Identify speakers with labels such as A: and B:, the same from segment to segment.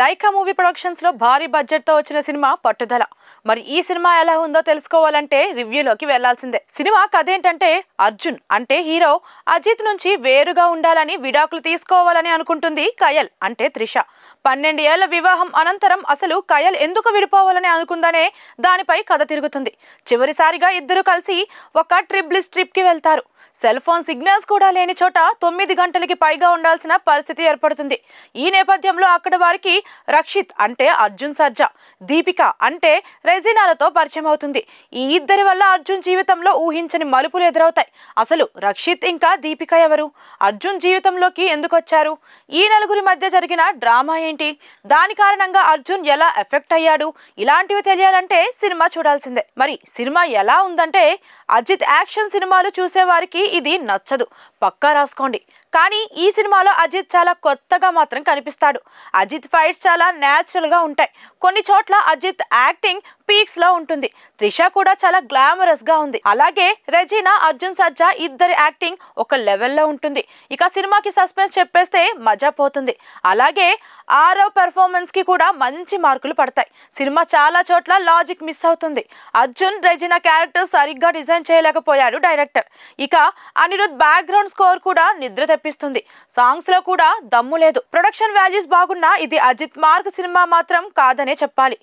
A: Lyca movie productions లో భారీ budget తో వచ్చిన సినిమా పట్టుదల. మరి ఈ సినిమా ఎలా ఉందో తెలుసుకోవాలంటే రివ్యూలోకి వెళ్లాల్సిందే. సినిమా కథ ఏంటంటే అర్జున్ అంటే హీరో అజిత్ నుంచి వేరుగా ఉండాలని విడాకులు తీసుకోవాలని అనుకుంటుంది కయల్ అంటే త్రిష. 12 ఏళ్ల వివాహం అనంతరం అసలు కయల్ ఎందుకు విడిపోవాలని అనుకుందనే దానిపై కథ తిరుగుతుంది. చివరిసారిగా ఇద్దరు కలిసి ఒక ట్రిప్ కి వెళ్తారు. సెల్ ఫోన్ సిగ్నల్స్ కూడా లేని చోట 9 గంటలకి పైగా ఉండాల్సిన పరిస్థితి ఏర్పడుతుంది. ఈ నేపథ్యంలో అక్కడ వారికి రక్షిత్ అంటే అర్జున్ సర్జా, దీపిక అంటే రెజినాలతో పరిచయం అవుతుంది. ఈ ఇద్దరి వల్ల అర్జున్ జీవితంలో ఊహించని మలుపులు ఎదురవుతాయి. అసలు రక్షిత్ ఇంకా దీపిక ఎవరు? అర్జున్ జీవితంలోకి ఎందుకు వచ్చారు? ఈ నలుగురి మధ్య జరిగిన డ్రామా ఏంటి? దాని కారణంగా అర్జున్ ఎలా ఎఫెక్ట్ అయ్యాడు? ఇలాంటివి తెలియాలంటే సినిమా చూడాల్సిందే. మరి సినిమా ఎలా ఉందంటే అజిత్ యాక్షన్ సినిమాలు చూసే వారికి ఇది నచ్చదు, పక్కా రాసుకోండి. కానీ ఈ సినిమాలో అజిత్ చాలా కొత్తగా మాత్రం కనిపిస్తాడు. అజిత్ ఫైట్స్ చాలా న్యాచురల్ గా ఉంటాయి. కొన్ని చోట్ల అజిత్ యాక్టింగ్ పీక్స్ లో ఉంటుంది. త్రిష కూడా చాలా గ్లామరస్ గా ఉంది. అలాగే రెజీనా, అర్జున్ సర్జా ఇద్దరి యాక్టింగ్ ఒక లెవెల్లో ఉంటుంది. ఇక సినిమాకి సస్పెన్స్ చెప్పేస్తే మజా పోతుంది. అలాగే ఆరవ్ పెర్ఫార్మెన్స్ కి కూడా మంచి మార్కులు పడతాయి. సినిమా చాలా చోట్ల లాజిక్ మిస్ అవుతుంది. అర్జున్, రెజీనా క్యారెక్టర్ సరిగ్గా డిజైన్ చేయలేకపోయాడు డైరెక్టర్. ఇక అనిరుద్ బ్యాక్గ్రౌండ్ స్కోర్ కూడా నిద్ర తెప్పిస్తుంది. సాంగ్స్ లో కూడా దమ్ము లేదు. ప్రొడక్షన్ వాల్యూస్ బాగున్నా ఇది అజిత్ మార్క్ సినిమా మాత్రం కాదనే చెప్పాలి.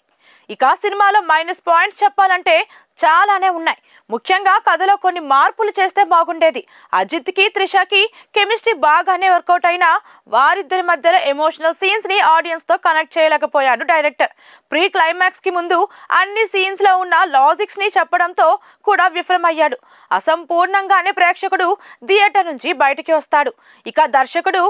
A: ఇక సినిమాలో మైనస్ పాయింట్స్ చెప్పాలంటే చాలానే ఉన్నాయి. ముఖ్యంగా కథలో కొన్ని మార్పులు చేస్తే బాగుండేది. అజిత్ కి త్రిషకి కెమిస్ట్రీ బాగానే వర్కౌట్ అయినా వారిద్దరి మధ్యలో ఎమోషనల్ సీన్స్ ని ఆడియన్స్ తో కనెక్ట్ చేయలేకపోయాడు డైరెక్టర్. ప్రీ క్లైమాక్స్ కి ముందు అన్ని సీన్స్ లో ఉన్న లాజిక్స్ ని చెప్పడంతో కూడా విఫలమయ్యాడు. అసంపూర్ణంగానే ప్రేక్షకుడు థియేటర్ నుంచి బయటికి వస్తాడు. ఇక దర్శకుడు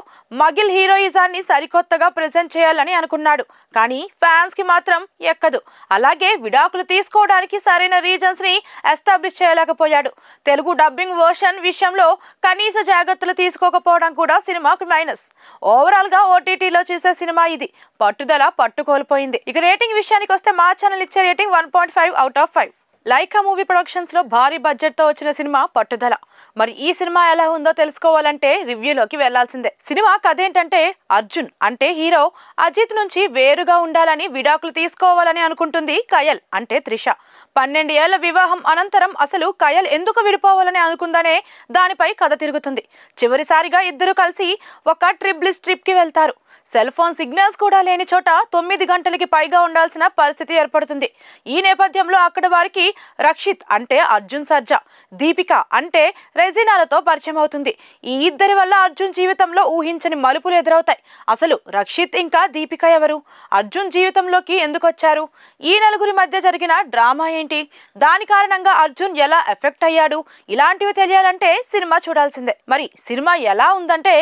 A: మగిల్ హీరోయిజాన్ని సరికొత్తగా ప్రెజెంట్ చేయాలని అనుకున్నాడు. కానీ ఫ్యాన్స్ కి మాత్రం ఎక్కదు. అలాగే విడాకులు తీసుకోవడానికి సరైన రీజన్స్ ని ఎస్టాబ్లిష్ చేయలేకపోయాడు. తెలుగు డబ్బింగ్ వర్షన్ విషయంలో కనీస జాగ్రత్తలు తీసుకోకపోవడం కూడా సినిమాకు మైనస్. ఓవరాల్ గా ఓటీటీలో చూసే సినిమా ఇది. పట్టుదల పట్టుకోల్పోయింది. ఇక రేటింగ్ విషయానికి వస్తే మా ఛానల్ ఇచ్చే రేటింగ్ 1.5/5. లైకా మూవీ ప్రొడక్షన్స్ లో భారీ బడ్జెట్ తో వచ్చిన సినిమా పట్టుదల. మరి ఈ సినిమా ఎలా ఉందో తెలుసుకోవాలంటే రివ్యూలోకి వెళ్లాల్సిందే. సినిమా కథ ఏంటంటే అర్జున్ అంటే హీరో అజిత్ నుంచి వేరుగా ఉండాలని విడాకులు తీసుకోవాలని అనుకుంటుంది కయల్ అంటే త్రిష. 12 ఏళ్ల వివాహం అనంతరం అసలు కయల్ ఎందుకు విడిపోవాలని అనుకుందనే దానిపై కథ తిరుగుతుంది. చివరిసారిగా ఇద్దరు కలిసి ఒక ట్రిప్ కి వెళ్తారు. సెల్ ఫోన్ సిగ్నల్స్ కూడా లేని చోట 9 గంటలకి పైగా ఉండాల్సిన పరిస్థితి ఏర్పడుతుంది. ఈ నేపథ్యంలో అక్కడ వారికి రక్షిత్ అంటే అర్జున్ సర్జా, దీపిక అంటే రెజినాలతో పరిచయం అవుతుంది. ఈ ఇద్దరి వల్ల అర్జున్ జీవితంలో ఊహించని మలుపులు ఎదురవుతాయి. అసలు రక్షిత్ ఇంకా దీపిక ఎవరు? అర్జున్ జీవితంలోకి ఎందుకు వచ్చారు? ఈ నలుగురి మధ్య జరిగిన డ్రామా ఏంటి? దాని కారణంగా అర్జున్ ఎలా ఎఫెక్ట్ అయ్యాడు? ఇలాంటివి తెలియాలంటే సినిమా చూడాల్సిందే. మరి సినిమా ఎలా ఉందంటే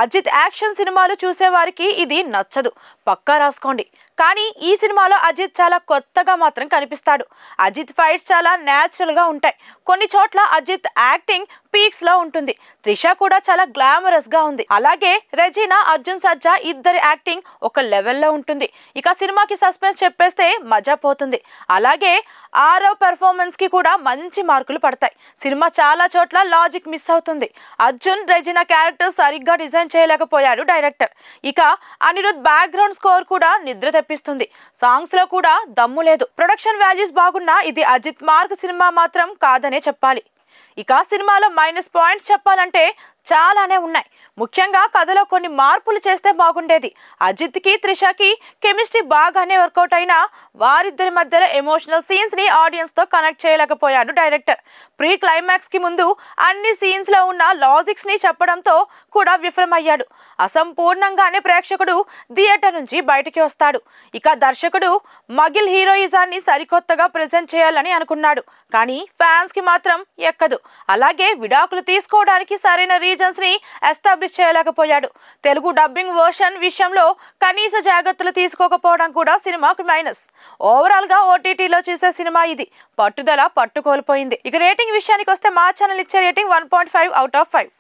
A: అజిత్ యాక్షన్ సినిమాలు చూసే వారికి ఇది నచ్చదు, పక్కా రాసుకోండి. కానీ ఈ సినిమాలో అజిత్ చాలా కొత్తగా మాత్రం కనిపిస్తాడు. అజిత్ ఫైట్స్ చాలా న్యాచురల్ గా ఉంటాయి. కొన్ని చోట్ల అజిత్ యాక్టింగ్ పీక్స్ లో ఉంటుంది. త్రిష కూడా చాలా గ్లామరస్ గా ఉంది. అలాగే రెజీనా, అర్జున్ సర్జా ఇద్దరి యాక్టింగ్ ఒక లెవెల్లో ఉంటుంది. ఇక సినిమాకి సస్పెన్స్ చెప్పేస్తే మజా పోతుంది. అలాగే ఆరవ్ పెర్ఫార్మెన్స్ కి కూడా మంచి మార్కులు పడతాయి. సినిమా చాలా చోట్ల లాజిక్ మిస్ అవుతుంది. అర్జున్, రెజీనా క్యారెక్టర్ సరిగ్గా డిజైన్ చేయలేకపోయాడు డైరెక్టర్. ఇక అనిరుద్ బ్యాక్గ్రౌండ్ స్కోర్ కూడా నిద్ర తెప్పిస్తుంది. సాంగ్స్ లో కూడా దమ్ము లేదు. ప్రొడక్షన్ వాల్యూస్ బాగున్నా ఇది అజిత్ మార్క్ సినిమా మాత్రం కాదనే చెప్పాలి. ఇక సినిమాలో మైనస్ పాయింట్స్ చెప్పాలంటే చాలానే ఉన్నాయి. ముఖ్యంగా కథలో కొన్ని మార్పులు చేస్తే బాగుండేది. అజిత్ కి త్రిషకి కెమిస్ట్రీ బాగానే వర్కౌట్ అయినా వారిద్దరి మధ్యలో ఎమోషనల్ సీన్స్ ని ఆడియన్స్ తో కనెక్ట్ చేయలేకపోయాడు డైరెక్టర్. ప్రీ క్లైమాక్స్ కి ముందు అన్ని సీన్స్ లో ఉన్న లాజిక్స్ ని చెప్పడంతో కూడా విఫలమయ్యాడు. అసంపూర్ణంగానే ప్రేక్షకుడు థియేటర్ నుంచి బయటికి వస్తాడు. ఇక దర్శకుడు మగిల్ హీరోయిజాన్ని సరికొత్తగా ప్రెజెంట్ చేయాలని అనుకున్నాడు. కానీ ఫ్యాన్స్ కి మాత్రం ఎక్కదు. అలాగే విడాకులు తీసుకోవడానికి సరైన రీజన్స్ ని ఎస్టాబ్లిష్ చేయలేకపోయాడు. తెలుగు డబ్బింగ్ వర్షన్ విషయంలో కనీస జాగ్రత్తలు తీసుకోకపోవడం కూడా సినిమాకు మైనస్. ఓవరాల్ గా ఓటీటీలో చూసే సినిమా ఇది. పట్టుదల పట్టుకోల్పోయింది. ఇక రేటింగ్ విషయానికి వస్తే మా ఛానల్ ఇచ్చే రేటింగ్ 1.5/5.